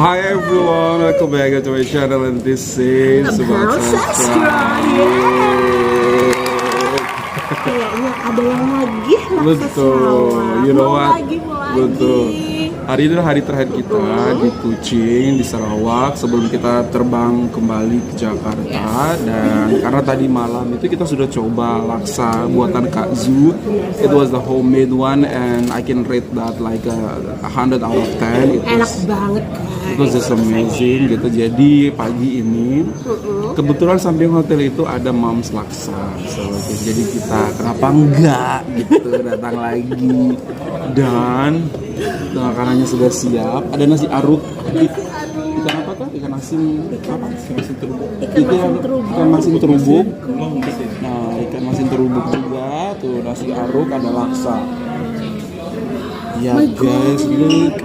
Hi everyone, welcome back to my channel and this is About subscribe. Kayaknya ada yang lagi laksa Betul, Sarawak. you know Mau what? lagi. Betul. Hari ini adalah hari terakhir kita di Kuching, di Sarawak sebelum kita terbang kembali ke Jakarta. Dan karena tadi malam itu kita sudah coba laksa buatan Kak Zu. It was the homemade one and I can rate that like 100 out of 10. Enak banget kan. It was just amazing gitu. Jadi pagi ini kebetulan samping hotel itu ada Mom's Laksa. So, jadi kita kenapa enggak gitu datang lagi. Dan makanannya sudah siap. Ada nasi aruk. Ikan apa tuh? Ikan asin apa? Ikan asin terubuk. Ikan asin terubuk. Nah, ikan asin terubuk juga. Tuh nasi aruk, ada laksa. Ya guys, look.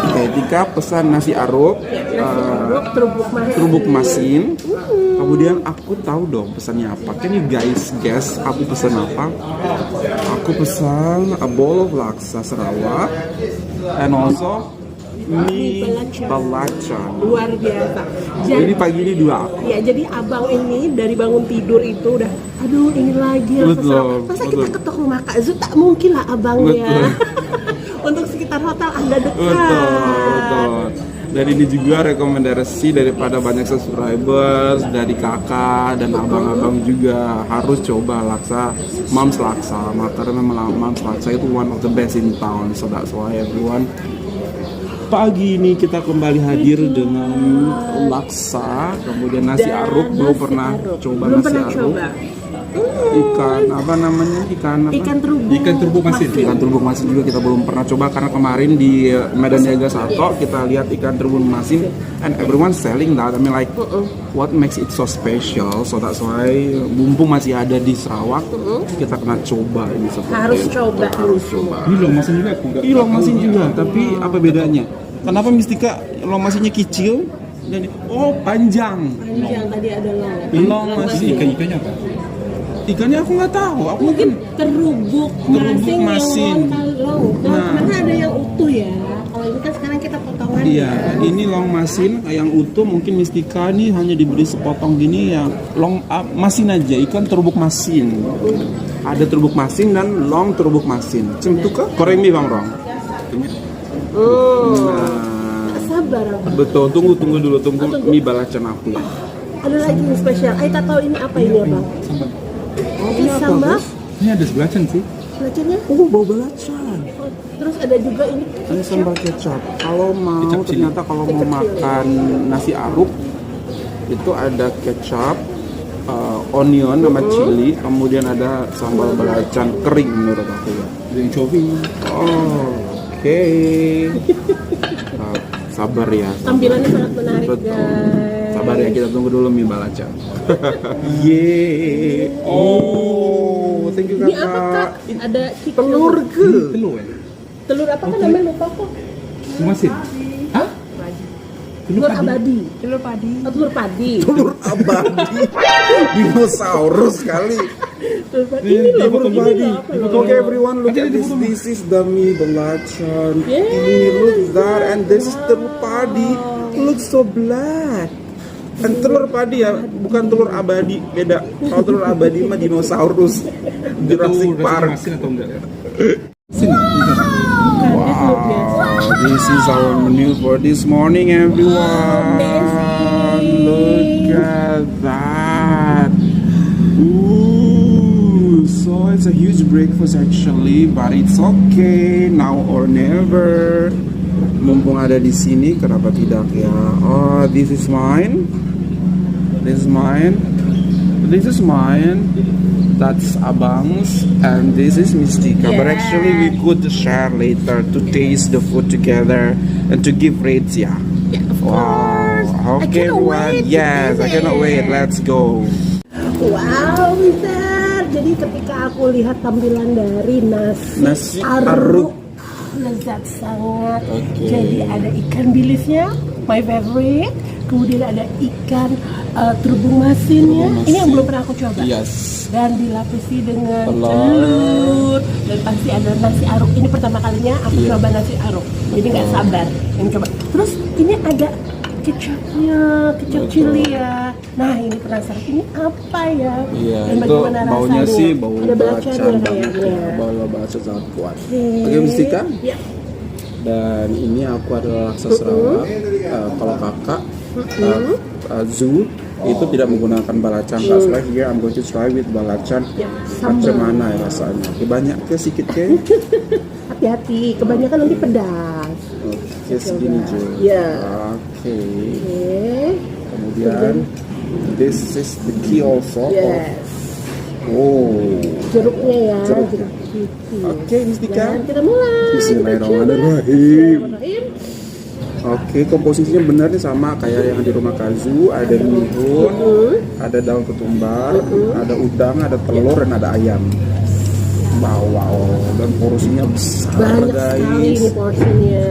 Oke, Tika pesan nasi aruk, terubuk masin. Kemudian aku tahu dong pesannya apa. Can you guys guess aku pesan apa? Aku pesan a bowl of laksa Sarawak and also mie belacan. Luar biasa. Jadi pagi ini dua. Ya, jadi abang ini dari bangun tidur itu udah, aduh ini lagi laksa Sarawak. Masa kita ke toko Kak Zu, tak mungkin lah abangnya. Untuk sekitar hotel Anda dekat. Betul. Dan ini juga rekomendasi daripada banyak subscribers, dari kakak dan abang-abang juga harus coba laksa Mom's Laksa. Karena Mom's Laksa itu one of the best in town. So that's why everyone. Pagi ini kita kembali hadir dengan laksa, kemudian nasi aruk. Belum pernah coba nasi aruk. Ikan apa namanya? Ikan terubuk masin. Ikan terubuk masin juga kita belum pernah coba karena kemarin di Medan Niaga Sato kita lihat ikan terubuk masin and everyone selling that. I mean like what makes it so special? So that's why mumpung masih ada di Sarawak kita kena coba ini seperti Harus coba. Ini long masin juga. Ini long masin juga, tapi apa bedanya? Kenapa Mistika long masinnya kecil dan panjang? Panjang tadi ada long. Long masin ikannya apa? Ikannya aku nggak tahu. Aku Mungkin terubuk masin. Karena ada yang utuh ya. Kalau ini kan sekarang kita potongan. Iya, ini long masin yang utuh. Mungkin Mistika nih hanya diberi sepotong gini ya. Long masin aja, ikan terubuk masin. Ada terubuk masin dan long terubuk masin. Cemtuka koremi bang Rong. Sabar. Betul, tunggu dulu mie belacan aku. Ada lagi yang spesial. Aita tahu ini apa ini ya bang? Ini sambal. Ini ada belacan sih. Belacannya? Bau belacan. Terus ada juga ini. Ini sambal kecap. Kalau mau ternyata kalau mau makan nasi aruk itu ada kecap, onion sama chili, kemudian ada sambal belacan kering menurut aku ya. Yang cobi. Oke. Sabar ya. Tampilannya sangat menarik guys. Sabar ya, kita tunggu dulu mie belacan. Thank you Ini kakak. apa kak? Ada Telur ke? Telur apa kan namanya lupa kok? Masin. Hah? Telur abadi. Telur padi. Telur padi. Telur abadi. Dinosaurus kali. Telur padi. Ini loh. Okay everyone, look at this. This is the mie belacan. Ini look that, and this is telur padi. Looks so black. Dan telur padi ya, bukan telur abadi, beda. Kalau telur abadi mah dinosaurus. Jurassic Park. Wow, this is our menu for this morning, everyone. Look at that. Ooh, so it's a huge breakfast actually, but it's okay, now or never. Mumpung ada di sini, kenapa tidak ya? Oh, this is mine. This is mine. This is mine. That's Abang's, and this is Mistika. But actually, we could share later to taste the food together and to give rates, yeah. Wow. Okay, everyone. Yes, I cannot wait. Let's go. Wow, Mister. Jadi ketika aku lihat tampilan dari nasi aruk. lezat sangat. Jadi ada ikan bilisnya, my favorite. Kemudian ada ikan terubung masinnya. Terubung Ini yang masin. belum pernah aku coba. Yes. Dan dilapisi dengan Telur. telur. Dan pasti ada nasi aruk. Ini pertama kalinya aku Iya. coba nasi aruk. Jadi nggak Betul. sabar yang coba. Terus ini ada kecapnya, kecap Betul. chili ya. Nah ini penasaran, ini apa ya? Iya, Dan itu bagaimana baunya rasanya? sih bau ada belacan belacan banget kayaknya. ya. Bau belacan sangat kuat. Oke. Oke, Mustika. Ya. Dan ini aku adalah laksa Sarawak. Kalau kakak Zoo itu tidak menggunakan balacan. That's why here I'm going to try with balacan. Ya, Macam sambal. mana ya rasanya? Oke, banyak ke sedikit ke? Hati-hati, kebanyakan nanti pedas. Oke, segini aja. Ya. Oke. Oke. Kemudian this is the key also. Yes. Oh. Jeruknya ya, Jeruknya. jeruk pipih. Oke, Mustika. Dan kita mulai. Bismillahirrahmanirrahim. Bismillahirrahmanirrahim. Oke, komposisinya benar nih sama kayak yang di rumah Kazu. Ada mihun, ada daun ketumbar, ada udang, ada telur, dan ada ayam. Wow, dan porsinya besar Banyak sekali guys. ini porsinya.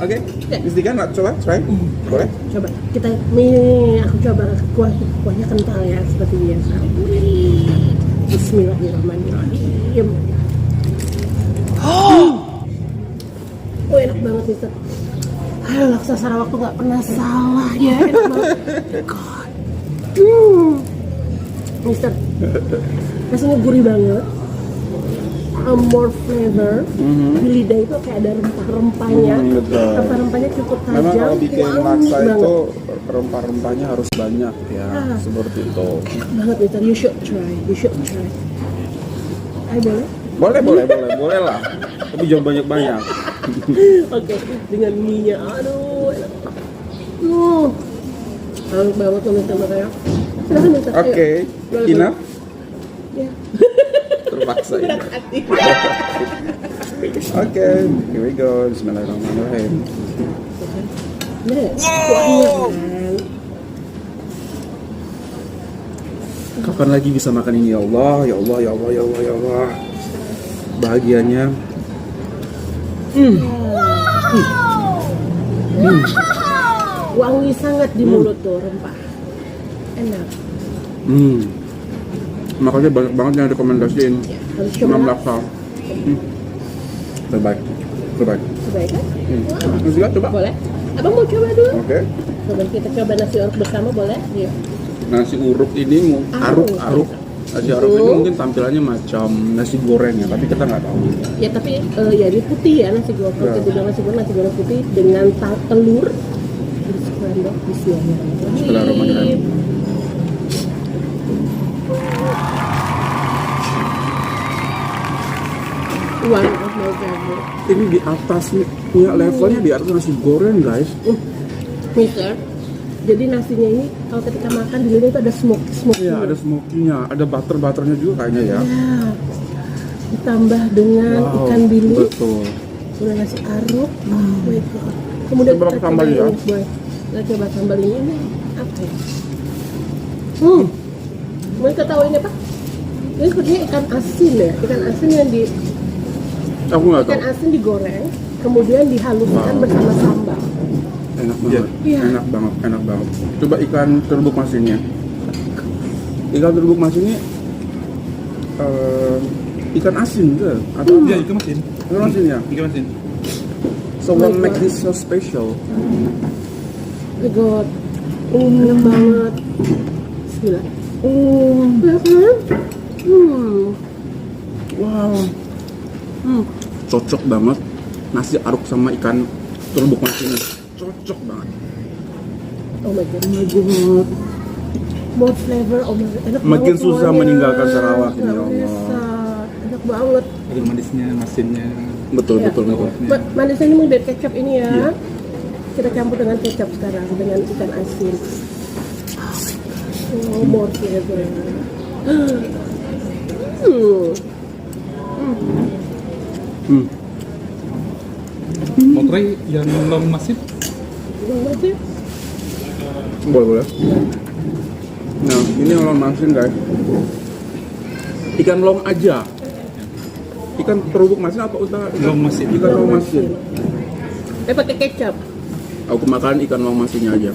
Oke, Mustika nak coba try? Boleh? Coba kita nih, aku coba kuahnya kental ya seperti biasa. Wih. Bismillahirrahmanirrahim. Oh enak banget Mister. Laksa Sarawak tuh nggak pernah salah ya, enak banget. God. Mister, rasanya gurih banget. More flavor. Di lidah itu kayak ada rempah-rempahnya. Betul. Rempah-rempahnya cukup tajam. Memang kalau bikin wangi laksa banget. itu rempah-rempahnya harus banyak ya, seperti itu. Enak banget Mister, you should try. You should try. Ayo boleh? Boleh lah. Tapi jangan banyak-banyak. Oke, dengan mie-nya. Aduh, enak. Enak banget tuh Mister makanya. Silahkan Mister. ayo. Oke, Boleh, enough. boleh. Ya. Terpaksa ini. Berat hati. Oke, here we go. Bismillahirrahmanirrahim. Nah, kuahnya kan. Kapan lagi bisa makan ini ya Allah, ya Allah, ya Allah, ya Allah, ya Allah. Bahagianya. Wangi sangat di mulut tuh rempah. Enak. Makanya banyak banget yang rekomendasiin Harus coba. Imam Laksa. Terbaik. Coba ya kan? Terus juga coba. Boleh? Abang mau coba dulu? Oke. Coba kita coba nasi uruk bersama boleh? Iya. Nasi uruk ini aruk. Nasi aruk ini mungkin tampilannya macam nasi goreng ya, tapi kita nggak tahu. Ya tapi ya ini putih ya nasi goreng. Ya. Kita bilang nasi goreng putih dengan telur. Di scramble. Bismillahirrahmanirrahim. Bismillahirrahmanirrahim. One of my favorite. Ini di atasnya levelnya di atas nasi goreng guys. Mister, jadi nasinya ini kalau ketika makan di lidah itu ada smoke. Iya, ada smoky-nya, ada butter-butternya juga kayaknya ya. Ya. Ditambah dengan Wow, ikan bilis, betul. kemudian nasi aruk. Oh my god. Kemudian Coba kita sambal coba ya. ini, boy. Kita coba sambal ini apa ya? Mau kita tahu ini apa? Ini sepertinya ikan asin ya, ikan asin yang di Aku nggak tahu. ikan asin digoreng, kemudian dihaluskan bersama sambal. Enak banget, Iya. enak banget. Coba ikan terbuk masinnya. Ikan terbuk masinnya ikan asin ke? Atau Iya, ikan masin. ikan masin ya? Ikan masin. So what makes this so special? Oh my god, enak banget. Bismillah. Enak kan? Wow. Cocok banget nasi aruk sama ikan terbuk masinnya. Cocok banget. Oh my god, more flavor, oh my god, enak Makin banget susah semuanya. meninggalkan Sarawak ini, Nggak ya Allah. bisa. Enak banget. Ada manisnya, masinnya. Betul, Iya. betul. Manisnya ini dari kecap ini ya. Iya. Kita campur dengan kecap sekarang dengan ikan asin. Oh, more flavor. Mau try yang long masin? Banget sih. Boleh. Nah, ini long masin guys. Ikan long aja. Ikan terbuk masin apa usaha? Long masin. Ikan long masin. Pakai kecap. Aku makan ikan wang masinya aja.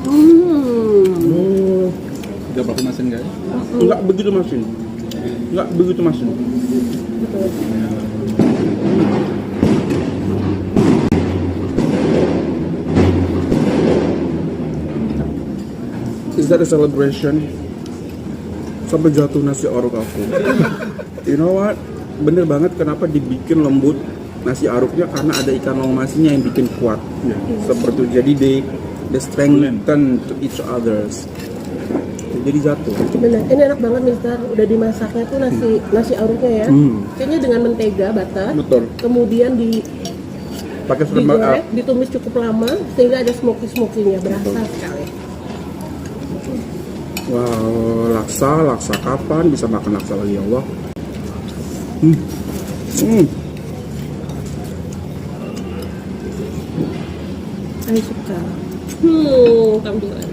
Oh, udah pakai masin nggak ya? Enggak begitu masin. Enggak begitu masin. Is that a celebration? Sampai jatuh nasi orok aku. You know what? Bener banget kenapa dibikin lembut nasi aruknya, karena ada ikan wang masinya yang bikin kuat. Seperti itu. Jadi they strengthen to each others. Jadi jatuh. Benar, ini enak banget Mister. Udah dimasaknya tuh nasi aruknya ya. Kayaknya dengan mentega, butter. Betul. Kemudian Pakai serba digoreng, ditumis cukup lama sehingga ada smoky-smokinya, berasa sekali. wow, laksa kapan bisa makan laksa lagi ya Allah. Saya suka. Tampilan.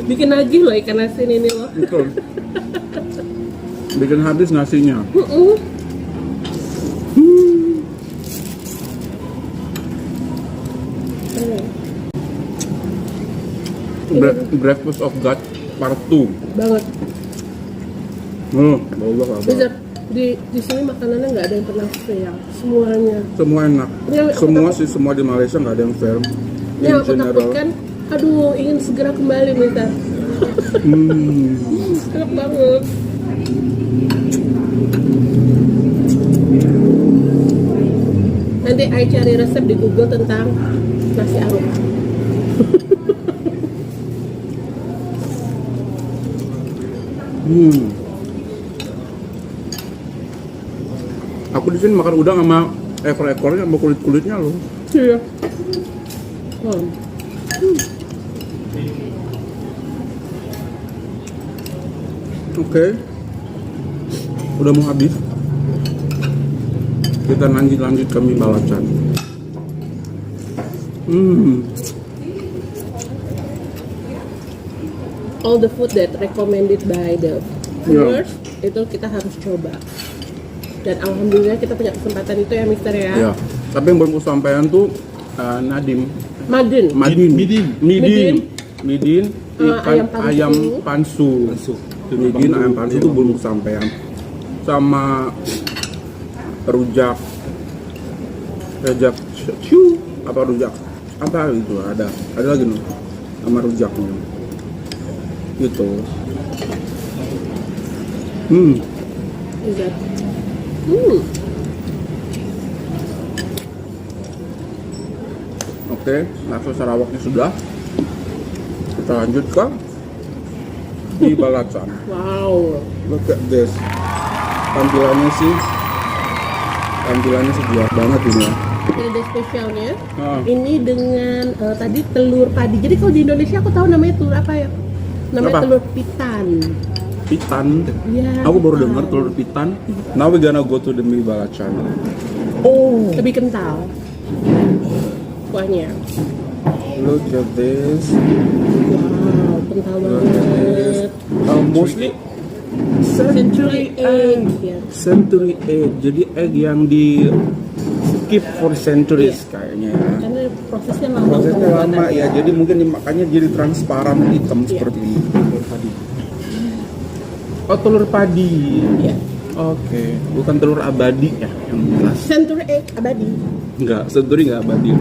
Bikin nagih loh ikan asin ini loh. Betul. Bikin habis nasinya. Breakfast of God part 2. Banget. Allah apa? Bisa di sini makanannya nggak ada yang pernah fail, semuanya. Semua enak. Yang aku Semua takut- sih, semua di Malaysia nggak ada yang fair. Yang aku takutkan, aduh ingin segera kembali Mister. Enak banget. Nanti I cari resep di Google tentang nasi aruk. Aku di sini makan udang sama ekor-ekornya sama kulit-kulitnya loh. Iya. Oh. Oke. Udah mau habis. Kita lanjut ke mie balacan. All the food that recommended by the viewers itu kita harus coba. Dan alhamdulillah kita punya kesempatan itu ya Mister ya. Ya. Tapi yang belum kesampaian tuh Nadim. Madin. Midin ikan Ayam pansu. Midin ayam pansu itu belum kesampaian. Sama rujak ciu apa rujak apa itu ada lagi nih sama rujaknya gitu. Is that? Oke, bakso Sarawaknya sudah. Kita lanjut ke mie balacan. Wow. Look at this. Tampilannya sih segar banget ini. Ini ada spesialnya. Ah. Ini dengan tadi telur padi. Jadi kalau di Indonesia aku tahu namanya telur apa ya? Namanya Apa? telur pitan. Pitan. Iya. Aku baru pitan. dengar telur pitan. Now we gonna go to the mie balacan. Oh, Lebih kental. Kuahnya. look at this. Wow, kental banget. Mostly Century egg. Ya. century egg. Jadi egg yang di keep for centuries kayaknya. Karena prosesnya lama. Prosesnya lama pembuatannya. ya. Jadi mungkin makanya jadi transparan hitam seperti ini. Telur padi. Oh, telur padi. Iya. Oke, bukan telur abadi ya yang jelas. Century egg abadi. Enggak, century enggak abadi.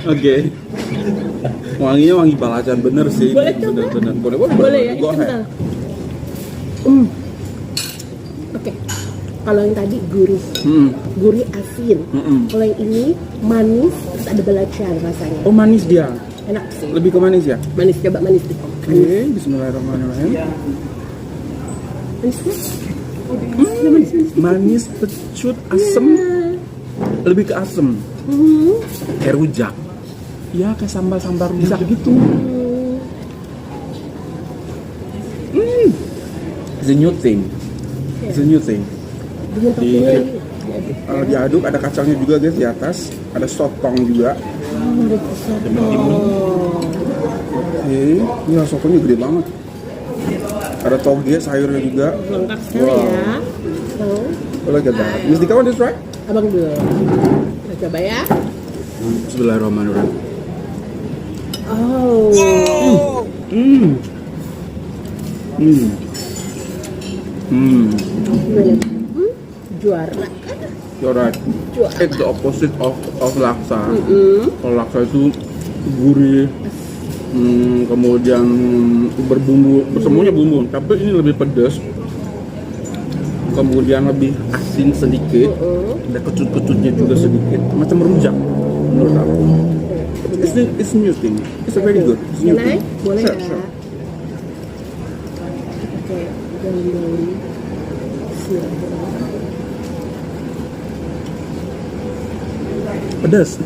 Oke. Wanginya wangi balacan bener sih. Boleh coba? Bener-bener. Boleh Boleh ya, ini Go ahead. kental. Oke. Kalau yang tadi gurih, gurih asin. Kalau yang ini manis, terus ada belacan rasanya. Oh, manis dia. Enak sih. Lebih ke manis ya? Manis, coba manis deh. Oke, bismillahirrahmanirrahim. Manis kan? Manis, pecut, asem. Lebih ke asem. Kayak rujak. Ya, kayak sambal-sambal rujak gitu. It's a new thing. It's a new thing. Dengan toppingnya ini. Diaduk, ada kacangnya juga guys di atas. Ada sotong juga. Oke, ya sotongnya gede banget. Ada toge, sayurnya juga. Lengkap sekali ya. Oh. Look at that. Miss Dika, want to try? Abang dulu. Kita coba ya. Bismillahirrahmanirrahim. Oh. Gimana? Juara. You're right. Juara. It's the opposite of laksa. Kalau laksa itu gurih, kemudian berbumbu, semuanya bumbu. Tapi ini lebih pedas. Kemudian lebih asin sedikit, ada kecut-kecutnya juga sedikit, macam rujak menurut aku. It's new thing. It's a very good. It's new Can I? thing. Boleh Sure, ya? sure. Oke, daun-daun. Pedas.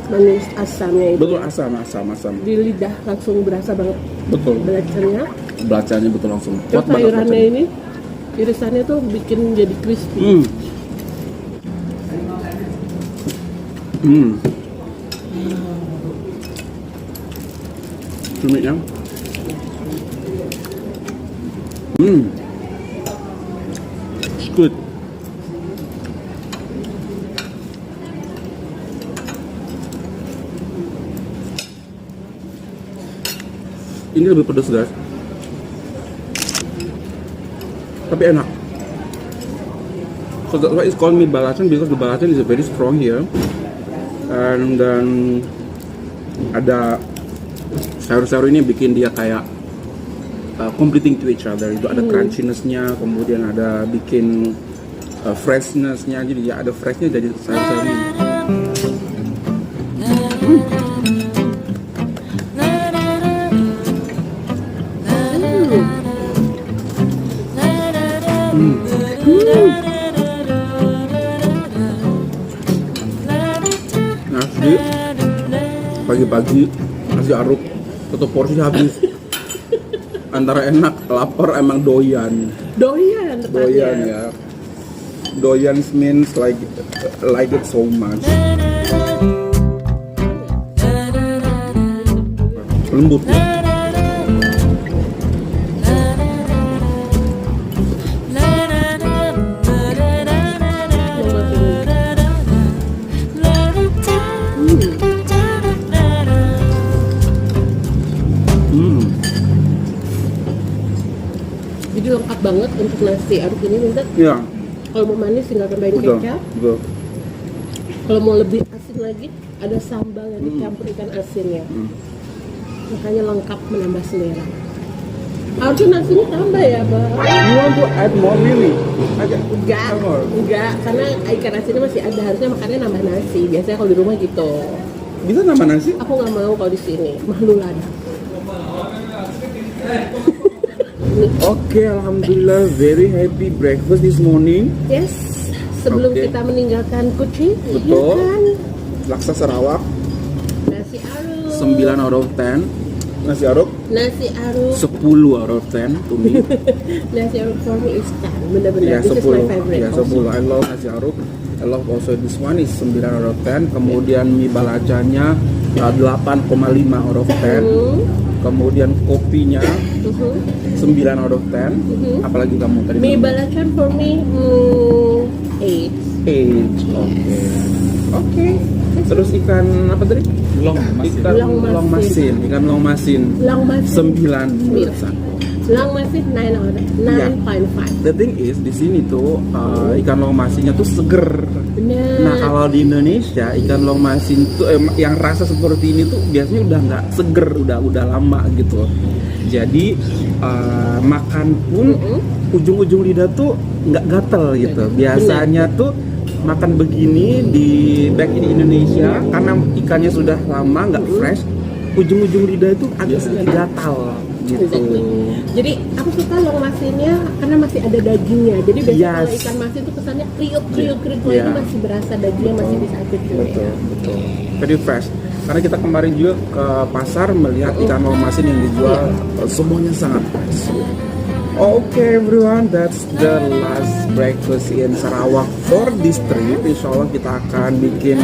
Manis asamnya itu. Betul, asam. Di lidah langsung berasa banget Betul. belacannya. Belacanya betul langsung. Terus sayurannya ini irisannya tuh bikin jadi crispy. Cuminya. It's good. Ini lebih pedas guys, tapi enak. So that's why it's called mie belacan, because the belacan is very strong here, and then ada sayur-sayur ini bikin dia kayak completing to each other. Itu ada crunchiness-nya, kemudian ada bikin freshness-nya, jadi ya ada freshnya dari sayur-sayur ini. Nasi pagi-pagi, nasi aruk satu porsi habis. Antara enak, lapar, emang doyan. Doyan tepatnya. Doyan ya. Doyan means like it so much. Lembut ya. Jadi lengkap banget untuk nasi aduk ini, Minta. Ya, Kalau mau manis tinggal tambahin betul. kecap. Betul. Kalau mau lebih asin lagi, ada sambal yang dicampur ikan asinnya. Makanya lengkap, menambah selera. Harusnya nasinya tambah ya, Bang. You want to add more really? Agak Enggak, karena ikan asinnya masih ada. Harusnya makannya nambah nasi. Biasanya kalau di rumah gitu. bisa nambah nasi? Aku nggak mau kalau di sini. Mahlulan. Oke, alhamdulillah very happy breakfast this morning. Yes, sebelum Oke. kita meninggalkan Kuci, Betul. ya kan? Laksa Sarawak Nasi aruk. 9 out of 10. Nasi aruk Nasi aruk. 10 out of 10 to me. Nasi aruk for me is 10. Benar-benar. Ya, This is my 10. favorite. Ya, also. 10. I love nasi aruk. I love also this one is 9 out of 10. Kemudian mie balacanya 8,5 out of 10. Kemudian kopinya 9 out of 10. Apalagi kamu tadi? Mie balacan for me 8. 8. Oke. Terus ikan apa tadi? Long masih. Ikan Long long masin. Ikan long masin. Lang masin. 9 menurut saya. Lang masin 9 out of 9.5. The thing is di sini tuh ikan long masinnya tuh seger. Benar. Nah kalau di Indonesia ikan long masin tuh yang rasa seperti ini tuh biasanya udah nggak seger, udah lama gitu. Jadi makan pun ujung-ujung lidah tuh nggak gatel gitu. Biasanya tuh makan begini back in Indonesia karena ikannya sudah lama nggak fresh, ujung-ujung lidah itu agak sedikit gatal gitu. Exactly. Jadi aku suka long masinnya karena masih ada dagingnya. Jadi biasanya kalau Yes. ikan masin tuh kesannya kriuk. Kalau Yeah. itu masih berasa dagingnya masih bisa cuci. Betul. Very fresh. Karena kita kemarin juga ke pasar melihat ikan long masin yang dijual semuanya sangat fresh. Okay everyone, that's the last breakfast in Sarawak for this trip. Insya Allah kita akan bikin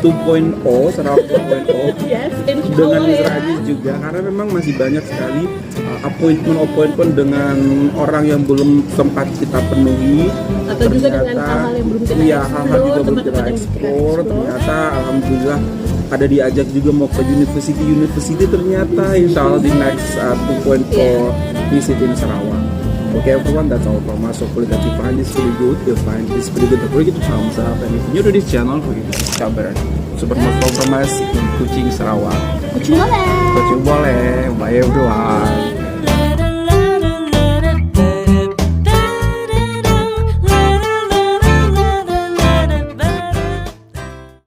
Sarawak 2.0 Yes, insya dengan Allah Mr. ya. Aziz juga, karena memang masih banyak sekali appointment dengan orang yang belum sempat kita penuhi, Atau juga dengan hal-hal yang belum kita iya, hal-hal juga belum tempat-tempat kita yang belum kita eksplor. explore. Ternyata alhamdulillah ada diajak juga mau ke university ternyata, insya Allah di next 2.0 visit in Sarawak. Okay everyone, that's all from us. Hopefully that you find this really good. You'll find this really good. Don't forget to thumbs up, and if you're new to this channel, forget to subscribe. Super Mas from us in Kuching Sarawak. Kucing boleh. Kuching boleh. Bye everyone.